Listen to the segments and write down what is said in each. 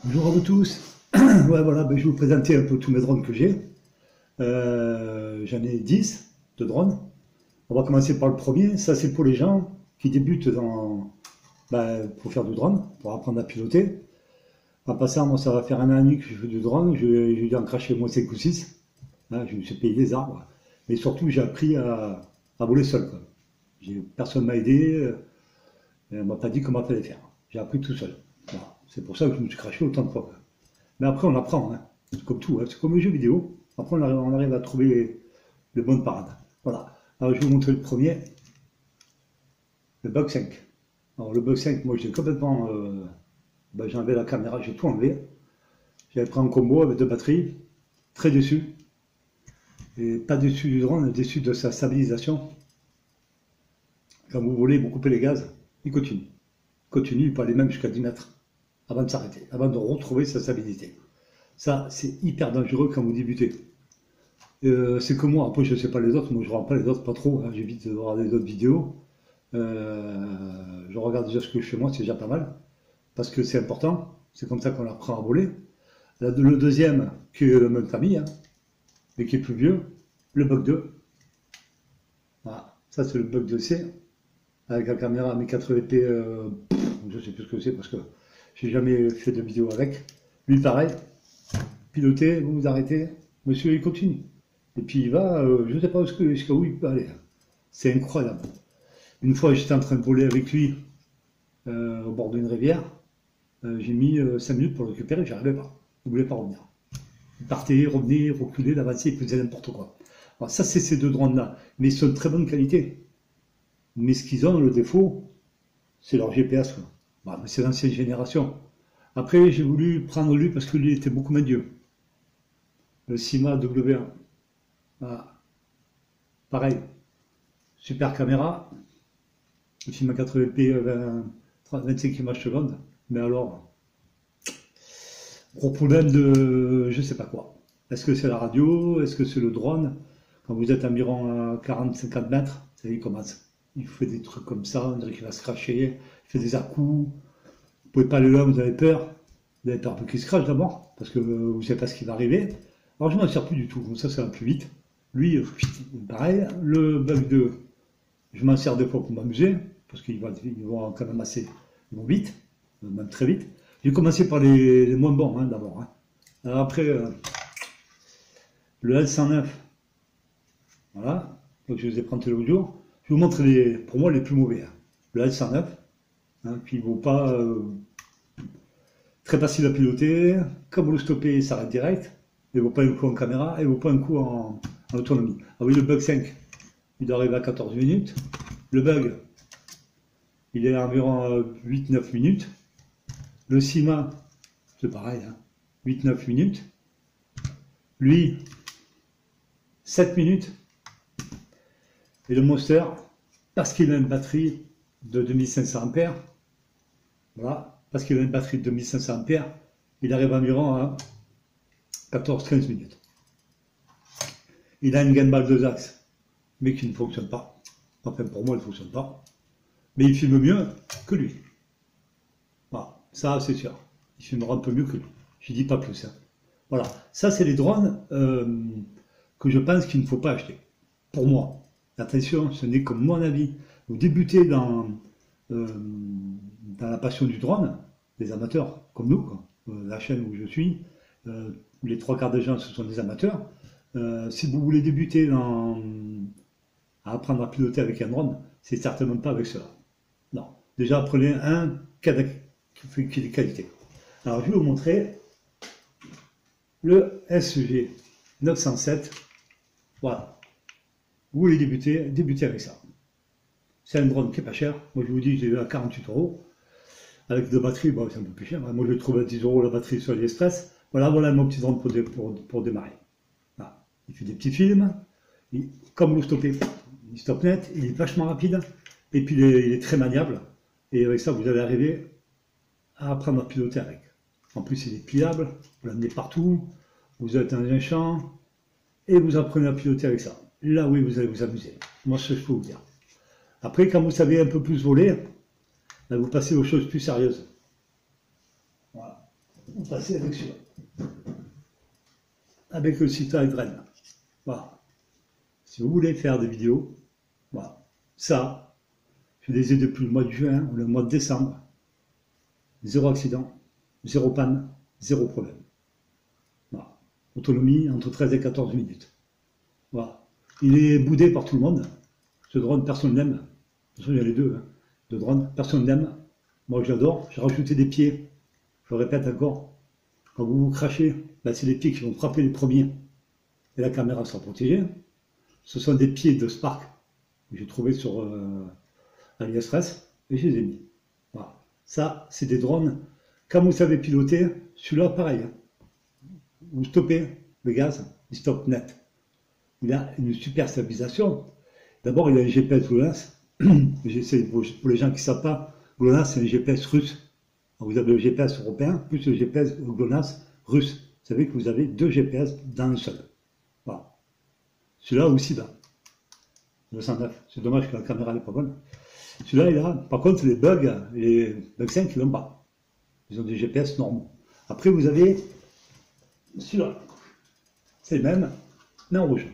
Bonjour à vous tous. Ouais, voilà, je vais vous présenter un peu tous mes drones que j'ai. J'en ai 10 de drones. On va commencer par le premier. Ça, c'est pour les gens qui débutent pour faire du drone, pour apprendre à piloter. En passant, moi, ça va faire un an et demi que je fais du drone. J'ai dû en cracher au moins 5 ou 6. Hein, je me suis payé des arbres. Mais surtout, j'ai appris à voler seul, quoi. Personne ne m'a aidé. On ne m'a pas dit comment il fallait faire. J'ai appris tout seul. Voilà. C'est pour ça que je me suis craché autant de fois, quoi. Mais après, on apprend, hein. C'est comme tout, hein. C'est comme les jeux vidéo. Après, on arrive à trouver les bonnes parades. Voilà. Alors, je vais vous montrer le premier, le Bug 5. Alors, le Bug 5, moi, j'ai complètement. J'ai enlevé la caméra, j'ai tout enlevé. J'avais pris un combo avec deux batteries. Très déçu. Et pas déçu du drone, déçu de sa stabilisation. Quand vous volez, vous coupez les gaz, il continue. Il continue, il peut aller même jusqu'à 10 mètres avant de s'arrêter, avant de retrouver sa stabilité. Ça, c'est hyper dangereux quand vous débutez. C'est que moi, après je ne sais pas les autres, moi je ne regarde pas les autres, pas trop, hein, j'évite de regarder d'autres vidéos. Je regarde déjà ce que je fais moi, c'est déjà pas mal, parce que c'est important, c'est comme ça qu'on apprend à voler. Le deuxième, qui est la même famille, hein, mais qui est plus vieux, le Bug 2. Voilà. Ça c'est le Bug 2C, avec la caméra 1080p, je ne sais plus ce que c'est, parce que j'ai jamais fait de vidéo avec. Lui pareil, pilotez, vous vous arrêtez, monsieur il continue. Et puis il va, je ne sais pas jusqu'à où il peut aller. C'est incroyable. Une fois j'étais en train de voler avec lui au bord d'une rivière, j'ai mis 5 minutes pour le récupérer, j'arrivais pas. Il ne voulait pas revenir. Il partait, revenait, reculait, avançait, il faisait n'importe quoi. Alors ça c'est ces deux drones-là, mais ils sont de très bonne qualité. Mais ce qu'ils ont, le défaut, c'est leur GPS, quoi. Bah, c'est l'ancienne génération. Après j'ai voulu prendre lui parce que lui était beaucoup mieux. Le Cima W1. Voilà. Pareil, super caméra, le film à 80p 25 images secondes, mais alors, gros problème de je sais pas quoi. Est-ce que c'est la radio? Est-ce que c'est le drone? Quand vous êtes environ à 40-50 mètres, ça y commence. Il fait des trucs comme ça, on dirait qu'il va se cracher, il fait des à-coups, vous pouvez pas aller là, vous avez peur. Vous avez peur qu'il se crache d'abord, parce que vous ne savez pas ce qui va arriver. Alors je m'en sers plus du tout, comme ça va plus vite. Lui, pareil, le bug 2, je m'en sers des fois pour m'amuser, parce qu'ils vont quand même assez, ils vont vite, même très vite. J'ai commencé par les moins bons, hein, d'abord, hein. Alors après, le L109, voilà, donc je vous ai présenté l'autre jour. Je vais vous montre pour moi les plus mauvais, hein. Le L109, hein, qui ne vaut pas très facile à piloter. Quand vous le stoppez, il s'arrête direct. Il ne vaut pas un coup en caméra, il ne vaut pas un coup en autonomie. Ah oui, le bug 5, il doit arriver à 14 minutes. Le bug, il est à environ 8-9 minutes. Le Cima, c'est pareil, hein, 8-9 minutes. Lui, 7 minutes. Et le Monster, parce qu'il a une batterie de 2500 ampères, voilà, parce qu'il a une batterie de 2500 ampères, il arrive environ à 14-15 minutes. Il a une gimbal 2 axes, mais qui ne fonctionne pas. Enfin, pour moi, elle ne fonctionne pas. Mais il filme mieux que lui. Voilà, ça, c'est sûr. Il filmera un peu mieux que lui. Je ne dis pas plus, hein. Voilà, ça, c'est les drones que je pense qu'il ne faut pas acheter. Pour moi. Attention, ce n'est que mon avis. Vous débutez dans la passion du drone, des amateurs comme nous, quoi. La chaîne où je suis, les trois quarts des gens, ce sont des amateurs. Si vous voulez débuter à apprendre à piloter avec un drone, c'est certainement pas avec cela. Non. Déjà, prenez un qui a des qualités. Alors, je vais vous montrer le SG 907. Voilà. Vous voulez débutez avec ça. C'est un drone qui est pas cher. Moi, je vous dis, j'ai eu à 48 €. Avec deux batteries, bon, c'est un peu plus cher. Moi, je le trouve à 10 € la batterie sur AliExpress. Voilà mon petit drone pour démarrer. Voilà. Il fait des petits films. Comme vous le stoppez, il stoppe net. Il est vachement rapide. Et puis, il est très maniable. Et avec ça, vous allez arriver à apprendre à piloter avec. En plus, il est pliable. Vous l'amenez partout. Vous êtes dans un champ. Et vous apprenez à piloter avec ça. Là, oui, vous allez vous amuser. Moi, ce que je peux vous dire. Après, quand vous savez un peu plus voler, là, vous passez aux choses plus sérieuses. Voilà. va passer avec celui-là. Avec le Sifly Drain. Voilà. Si vous voulez faire des vidéos, voilà. Ça, je les ai depuis le mois de juin ou le mois de décembre. Zéro accident, zéro panne, zéro problème. Voilà. Autonomie entre 13 et 14 minutes. Voilà. Il est boudé par tout le monde. Ce drone, personne n'aime. De toute façon, il y a les deux. Hein. De drone, personne n'aime. Moi, j'adore. J'ai rajouté des pieds. Je le répète encore. Quand vous vous crachez, ben, c'est les pieds qui vont frapper les premiers. Et la caméra sera protégée. Ce sont des pieds de Spark que j'ai trouvé sur AliExpress. Et je les ai mis. Voilà. Ça, c'est des drones. Quand vous savez piloter, celui-là, pareil. Hein. Vous stoppez le gaz, il stoppe net. Il a une super stabilisation. D'abord, il a un GPS GLONASS. J'essaie pour les gens qui ne savent pas, GLONASS, c'est un GPS russe. Alors, vous avez le GPS européen, plus le GPS GLONASS russe. Vous savez que vous avez deux GPS dans un seul. Voilà. Celui-là aussi, là. 209. C'est dommage que la caméra n'est pas bonne. Celui-là, il a, par contre, les bugs 5, ils l'ont pas. Ils ont des GPS normaux. Après, vous avez celui-là. C'est le même, mais en rouge.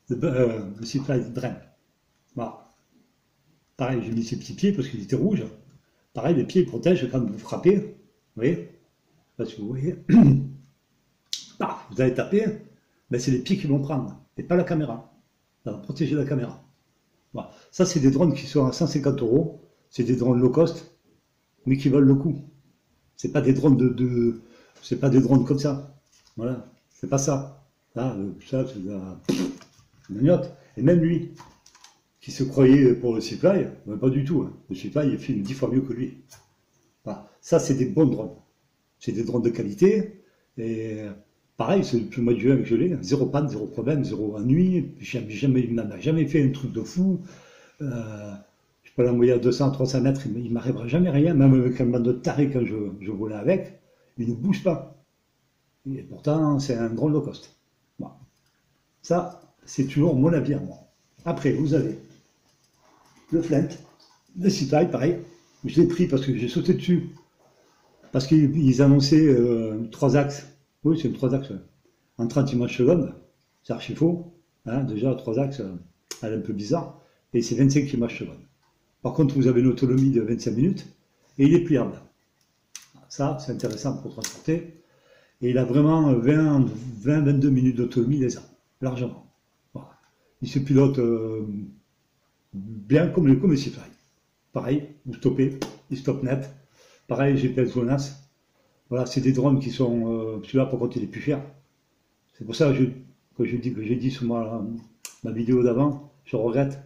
Le Sifly Drain. Voilà. Pareil, j'ai mis ces petits pieds parce qu'ils étaient rouges. Pareil, les pieds ils protègent quand vous frappez. Vous voyez? Je sais pas si vous voyez. Bah, vous allez taper, ben c'est les pieds qui vont prendre, et pas la caméra. Ça va protéger la caméra. Voilà. Ça, c'est des drones qui sont à 150 €. C'est des drones low cost, mais qui valent le coup. C'est pas des drones c'est pas des drones comme ça. Voilà. C'est pas ça. Là, ça, c'est de la magnotte. Et même lui, qui se croyait pour le Sifly, ben pas du tout. Hein. Le Sifly, il filme 10 fois mieux que lui. Voilà. Ça, c'est des bons drones. C'est des drones de qualité. Et pareil, c'est depuis le mois de juin que je l'ai. Zéro panne, zéro problème, zéro ennui. Il n'a jamais fait un truc de fou. Je peux l'envoyer à 200, 300 mètres, il ne m'arrivera jamais rien. Même avec un bande de taré quand je volais avec, il ne bouge pas. Et pourtant, c'est un drone low cost. Voilà. Ça, c'est toujours mon avis à moi. Après, vous avez le Flint, le Sifly, pareil. Je l'ai pris parce que j'ai sauté dessus. Parce qu'ils annonçaient 3 axes. Oui, c'est 3 axes. En 30 images secondes. C'est archi faux. Hein, déjà, 3 axes, elle est un peu bizarre. Et c'est 25 images secondes. Par contre, vous avez une autonomie de 25 minutes. Et il est pliable. Ça, c'est intéressant pour transporter. Et il a vraiment 20-22 minutes d'autonomie déjà. Largement. Voilà. Il se pilote bien comme le Sifly. Pareil, vous stoppez, il stoppe net. Pareil, GPS GLONASS. Voilà, c'est des drones qui sont. Celui-là, par contre, il est plus cher. C'est pour ça que j'ai dit sur ma vidéo d'avant, je regrette.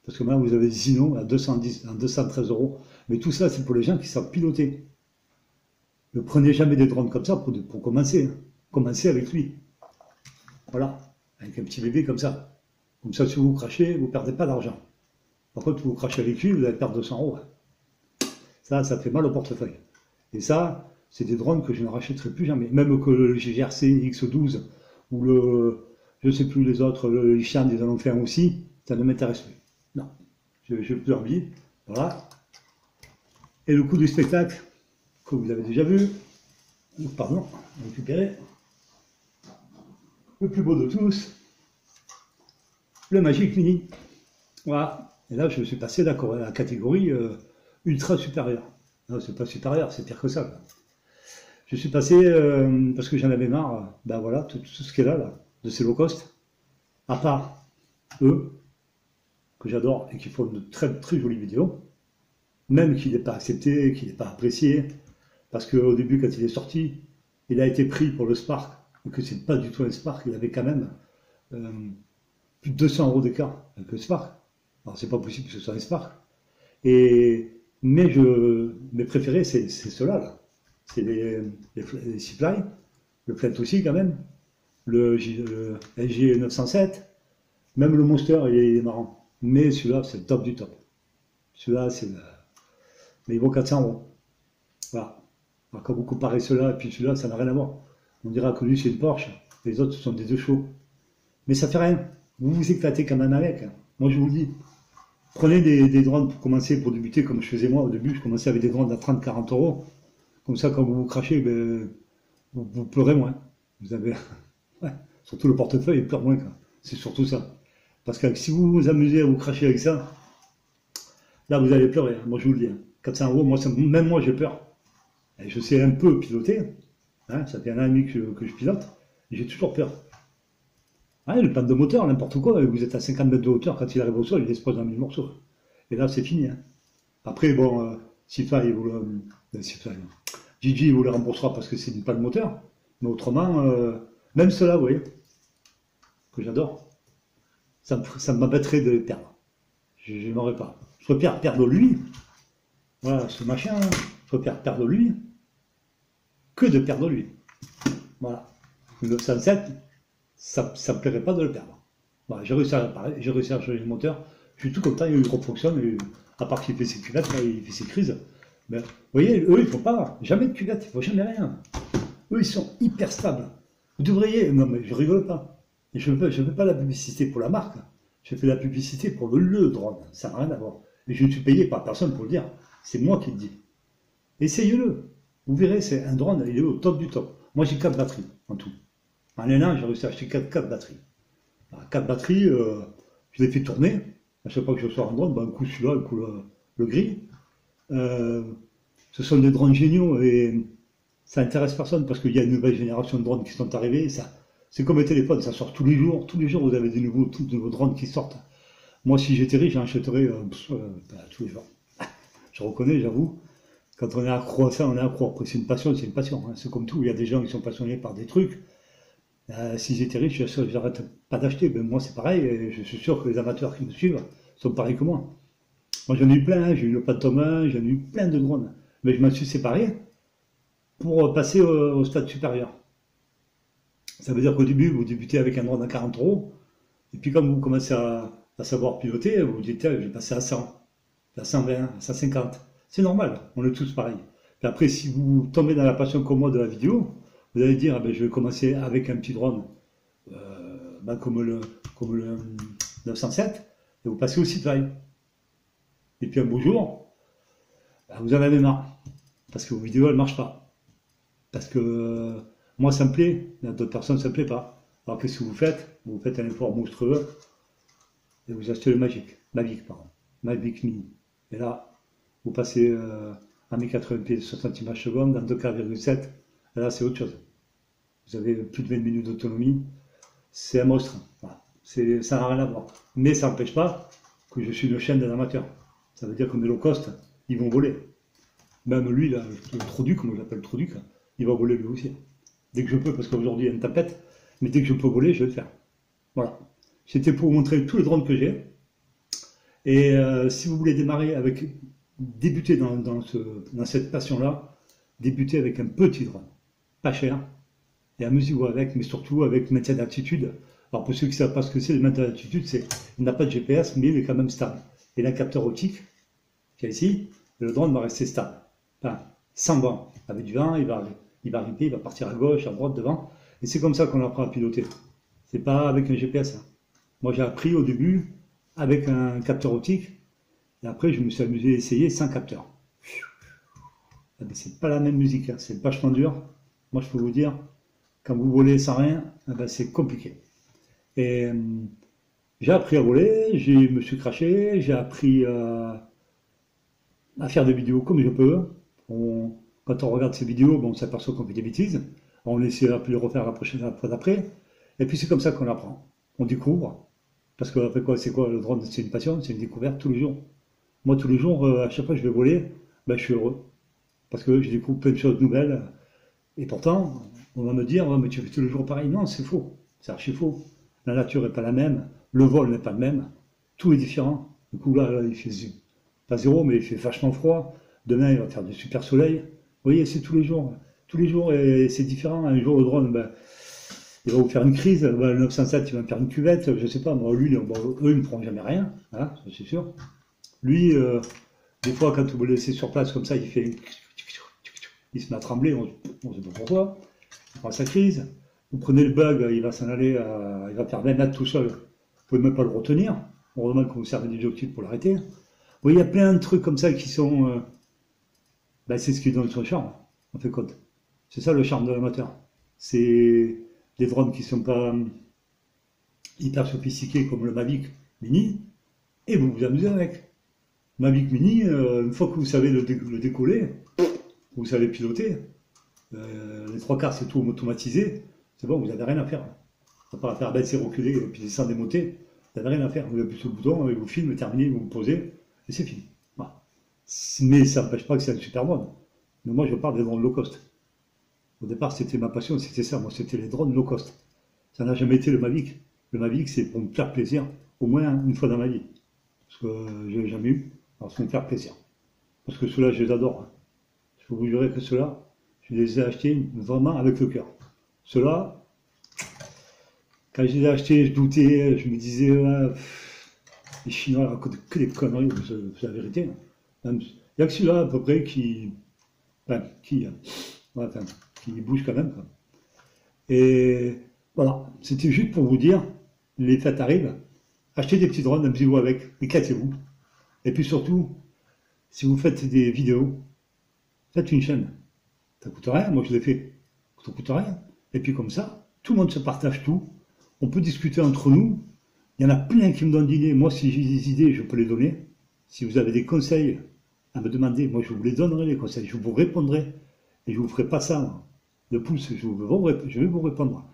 Parce que maintenant, vous avez des Zino à 213 €. Mais tout ça, c'est pour les gens qui savent piloter. Ne prenez jamais des drones comme ça pour commencer. Hein. Commencez avec lui. Voilà, avec un petit bébé comme ça. Comme ça, si vous crachez, vous ne perdez pas d'argent. Par contre, vous crachez avec lui, vous allez perdre 200 €. Ça fait mal au portefeuille. Et ça, c'est des drones que je ne rachèterai plus jamais. Même que le GRC X12 ou je ne sais plus les autres, le Ishan, ils en ont fait un aussi, ça ne m'intéresse plus. Non, je n'ai plus envie. Voilà. Et le coup du spectacle, que vous avez déjà vu, pardon, récupérer, le plus beau de tous, le Magic Mini. Voilà. Et là, je me suis passé à la catégorie ultra supérieure. Non, c'est pas supérieur, c'est pire que ça. Quoi. Je suis passé, parce que j'en avais marre, ben voilà, tout ce qui est là, de ces low cost, à part eux, que j'adore et qui font de très très jolies vidéos, même qu'il n'est pas accepté, qu'il n'est pas apprécié, parce qu'au début, quand il est sorti, il a été pris pour le Spark, et que c'est pas du tout un Spark, il avait quand même plus de 200 € d'écart avec le Spark. Alors c'est pas possible que ce soit un Spark. Mais mes préférés, c'est ceux-là, là. C'est les Sifly, le Flint aussi quand même, le LG 907, même le Monster, il est marrant. Mais celui-là, c'est le top du top. Celui-là, c'est mais il vaut 400 €. Voilà. Alors, quand vous comparez cela et puis celui-là, ça n'a rien à voir. On dira que lui, c'est une Porsche, les autres, ce sont des 2 chevaux. Mais ça fait rien. Vous vous éclatez quand même avec. Hein. Moi, je vous le dis. Prenez des drones pour commencer, pour débuter, comme je faisais moi au début. Je commençais avec des drones à 30-40 €. Comme ça, quand vous vous crachez, ben, vous pleurez moins. Vous avez, ouais, surtout le portefeuille, il pleure moins, quoi. C'est surtout ça. Parce que si vous vous amusez à vous cracher avec ça, là vous allez pleurer, hein. Moi je vous le dis, hein. 400 euros, moi, même moi j'ai peur. Et je sais un peu piloter, hein, ça fait un an et demi que je pilote, et j'ai toujours peur. Ouais, le panne de moteur, n'importe quoi, vous êtes à 50 mètres de hauteur, quand il arrive au sol, il explose dans 1000 morceaux. Et là c'est fini, hein. Après, bon, Sifa, Sifa, Gigi, il vous le remboursera parce que c'est pas le moteur. Mais autrement, même cela, vous voyez, que j'adore, ça m'embêterait de les perdre. Je n'aimerais pas. Je préfère perdre lui, voilà, ce machin, hein. Je préfère perdre lui que de perdre lui. Voilà. Le 907, ça me plairait pas de le perdre. Voilà, j'ai réussi à changer le moteur. Je suis tout content, il refonctionne. Et, à part qu'il fait ses cuvettes, il fait ses crises. Mais, vous voyez, eux, ils ne font pas jamais de cuvettes, il ne faut jamais rien. Eux, ils sont hyper stables. Vous devriez. Non, mais je rigole pas. Et je ne fais pas la publicité pour la marque. Je fais la publicité pour le drone. Ça n'a rien à voir. Et je ne suis payé par personne pour le dire. C'est moi qui le dis. Essayez-le. Vous verrez, c'est un drone, il est au top du top. Moi, j'ai 4 batteries en tout. En un an, j'ai réussi à acheter 4 batteries. Alors, 4 batteries, je les fais tourner. À chaque fois que je sors un drone, ben, un coup celui-là, un coup le gris. Ce sont des drones géniaux et ça intéresse personne parce qu'il y a une nouvelle génération de drones qui sont arrivés. C'est comme les téléphones, ça sort tous les jours. Tous les jours, vous avez des nouveaux drones qui sortent. Moi, si j'étais riche, j'en achèterais tous les jours. Je reconnais, j'avoue. Quand on est accro à ça, on est accro. Après, c'est une passion, hein. C'est comme tout. Il y a des gens qui sont passionnés par des trucs. Si j'étais riche, j'arrête pas d'acheter. Ben, moi, c'est pareil. Et je suis sûr que les amateurs qui me suivent sont pareils que moi. Moi, j'en ai eu plein. Hein. J'ai eu le Phantom 1, j'en ai eu plein de drones. Mais je m'en suis séparé pour passer au stade supérieur. Ça veut dire qu'au début, vous débutez avec un drone à 40 euros. Et puis, quand vous commencez à savoir piloter, vous vous dites, je vais passer à 100, à 120, à 150. C'est normal, on est tous pareils. Et après, si vous tombez dans la passion comme moi de la vidéo, vous allez dire, je vais commencer avec un petit drone comme le 907, et vous passez au citoyen. Et puis un beau jour, vous en avez marre, parce que vos vidéos, elles ne marchent pas. Parce que moi, ça me plaît, d'autres personnes, ça ne plaît pas. Alors qu'est-ce que vous faites? Vous faites un effort monstrueux, et vous achetez le Mavic Mini. Et là, vous passez à 1080p 60 images secondes dans 2K,7, et là c'est autre chose. Vous avez plus de 20 minutes d'autonomie, c'est un monstre. Voilà. Ça n'a rien à voir. Mais ça n'empêche pas que je suis une chaîne d'un amateur. Ça veut dire que mes low cost, ils vont voler. Même lui, là, le Troduc, comme je l'appelle le Troduc, il va voler lui aussi. Dès que je peux, parce qu'aujourd'hui il y a une tapette, mais dès que je peux voler, je vais le faire. Voilà. C'était pour vous montrer tous les drones que j'ai. Et si vous voulez débuter dans cette passion-là, débuter avec un petit drone, pas cher, et amusez-vous avec, mais surtout avec maintien d'altitude. Alors pour ceux qui ne savent pas ce que c'est, le maintien d'altitude, il n'a pas de GPS, mais il est quand même stable. Et un capteur optique, qui est ici, le drone va rester stable. Enfin, sans vent. Avec du vent, il va ripper, il va partir à gauche, à droite, devant. Et c'est comme ça qu'on apprend à piloter. C'est pas avec un GPS. Hein. Moi j'ai appris au début avec un capteur optique, et après je me suis amusé à essayer sans capteur. C'est pas la même musique, hein. C'est vachement dur. Moi je peux vous dire, quand vous volez sans rien, c'est compliqué. Et j'ai appris à voler, je me suis craché, j'ai appris à faire des vidéos comme je peux. Quand on regarde ces vidéos, on s'aperçoit qu'on fait des bêtises. On essaie de les refaire la prochaine fois d'après. Et puis c'est comme ça qu'on apprend. On découvre. Parce que après quoi, c'est quoi le drone? C'est une passion, c'est une découverte tous les jours. Moi, tous les jours, à chaque fois que je vais voler, je suis heureux. Parce que je découvre plein de choses nouvelles. Et pourtant, on va me dire, mais tu fais tous les jours pareil. Non, c'est faux. C'est archi faux. La nature n'est pas la même. Le vol n'est pas le même. Tout est différent. Du coup, là, il fait pas zéro, mais il fait vachement froid. Demain, il va faire du super soleil. Vous voyez, c'est tous les jours. Tous les jours, et c'est différent. Un jour, le drone, il va vous faire une crise. Le 907, il va me faire une cuvette. Je sais pas, moi, lui, eux, ils ne me feront jamais rien. Hein, ça, c'est sûr. Lui, des fois, quand vous le laissez sur place comme ça, il se met à trembler. On ne sait pas pourquoi. Il prend sa crise. Vous prenez le bug, il va s'en aller, il va faire 20 mètres tout seul. Vous ne pouvez même pas le retenir. Heureusement que vous servez d'objectif pour l'arrêter. Vous voyez, il y a plein de trucs comme ça qui sont... c'est ce qui donne son charme, en fait compte. C'est ça le charme de l'amateur. C'est des drones qui ne sont pas hyper sophistiqués comme le Mavic Mini, et vous vous amusez avec. Mavic Mini, une fois que vous savez le décoller, vous savez piloter, les trois quarts c'est tout automatisé, c'est bon, vous n'avez rien à faire. À part faire baisser, reculer, et puis descendre et monter, vous n'avez rien à faire. Vous appuyez sur le bouton, avec vos films, terminé, vous vous posez, et c'est fini. Voilà. Mais ça n'empêche pas que c'est un super drone. Mais moi je parle des drones low cost. Au départ c'était ma passion, c'était ça, moi c'était les drones low cost. Ça n'a jamais été le Mavic. Le Mavic c'est pour me faire plaisir, au moins une fois dans ma vie. Parce que je l'ai jamais eu, alors c'est pour me faire plaisir. Parce que ceux-là je les adore. Hein. Je peux vous jurer que ceux-là, je les ai achetés vraiment avec le cœur. Ceux-là, quand je les ai achetés, je doutais, je me disais, les Chinois racontent que des conneries, c'est la vérité. Il n'y a que celui-là à peu près qui bouge quand même. Quoi. Et voilà, c'était juste pour vous dire, les fêtes arrivent, achetez des petits drones, amusez-vous avec, éclatez-vous. Et puis surtout, si vous faites des vidéos, faites une chaîne. Ça coûte rien, moi je l'ai fait. Ça coûte rien. Et puis comme ça, tout le monde se partage tout. On peut discuter entre nous. Il y en a plein qui me donnent des idées. Moi, si j'ai des idées, je peux les donner. Si vous avez des conseils à me demander, moi je vous les donnerai les conseils. Je vous répondrai. Et je ne vous ferai pas ça. Moi. De plus, je vais vous répondre.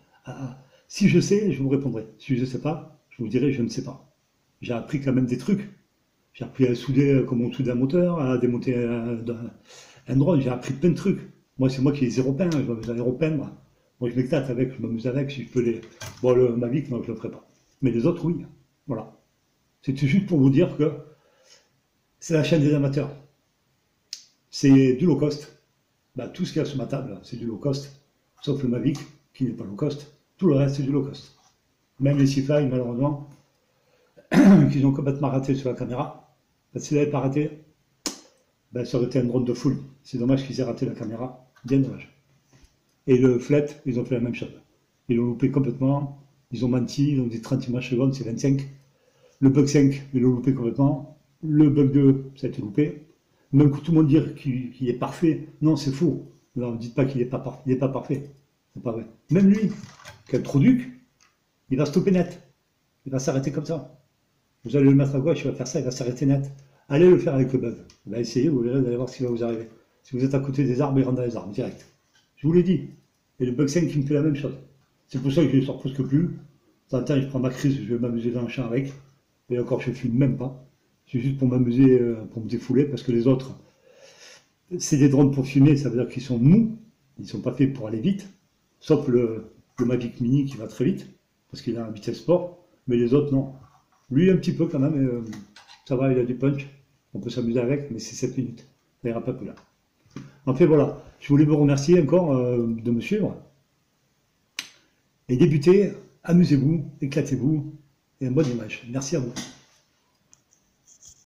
Si je sais, je vous répondrai. Si je ne sais pas, je vous dirai je ne sais pas. J'ai appris quand même des trucs. J'ai appris à souder comment on soude un moteur, à démonter un drone. J'ai appris plein de trucs. Moi, c'est moi qui les ai repeints. Je m'amuse à les repeindre. Moi, je m'éclate avec, je m'amuse avec. Si je peux les. Bon, le Mavic, non, je ne le ferai pas. Mais les autres, oui. Voilà. C'était juste pour vous dire que c'est la chaîne des amateurs. C'est du low cost. Bah, tout ce qu'il y a sur ma table, c'est du low cost. Sauf le Mavic, qui n'est pas low cost. Tout le reste, c'est du low cost. Même les Seafly, malheureusement, qu'ils ont complètement raté sur la caméra. S'ils n'avaient pas raté, ben, ça aurait été un drone de foule. C'est dommage qu'ils aient raté la caméra. Bien dommage. Et le flat, ils ont fait la même chose. Ils l'ont loupé complètement. Ils ont menti, ils ont dit 30 images secondes, c'est 25. Le bug 5, ils l'ont loupé complètement. Le bug 2, ça a été loupé. Même que tout le monde dit qu'il est parfait, non, c'est faux. Non, ne dites pas qu'il n'est pas parfait. Il n'est pas parfait. C'est pas vrai. Même lui, qui a le Troduc, il va stopper net. Il va s'arrêter comme ça. Vous allez le mettre à gauche, il va faire ça, il va s'arrêter net. Allez le faire avec le bug. Vous allez essayer, vous verrez, vous allez voir ce qui va vous arriver. Si vous êtes à côté des arbres, il rentre dans les arbres, direct. Je vous l'ai dit. Et le bug 5 qui me fait la même chose. C'est pour ça que je ne les sors presque plus. De temps en temps, je prends ma crise, je vais m'amuser dans le champ avec. Et encore, je ne filme même pas. C'est juste pour m'amuser, pour me défouler, parce que les autres, c'est des drones pour filmer, ça veut dire qu'ils sont mous. Ils ne sont pas faits pour aller vite. Sauf le Mavic Mini qui va très vite, parce qu'il a un vitesse sport. Mais les autres, non. Lui, un petit peu quand même, ça va, il a du punch. On peut s'amuser avec, mais c'est 7 minutes. Ça ira pas plus là. En fait, voilà. Je voulais vous remercier encore de me suivre. Et débutez, amusez-vous, éclatez-vous, et un bon image. Merci à vous.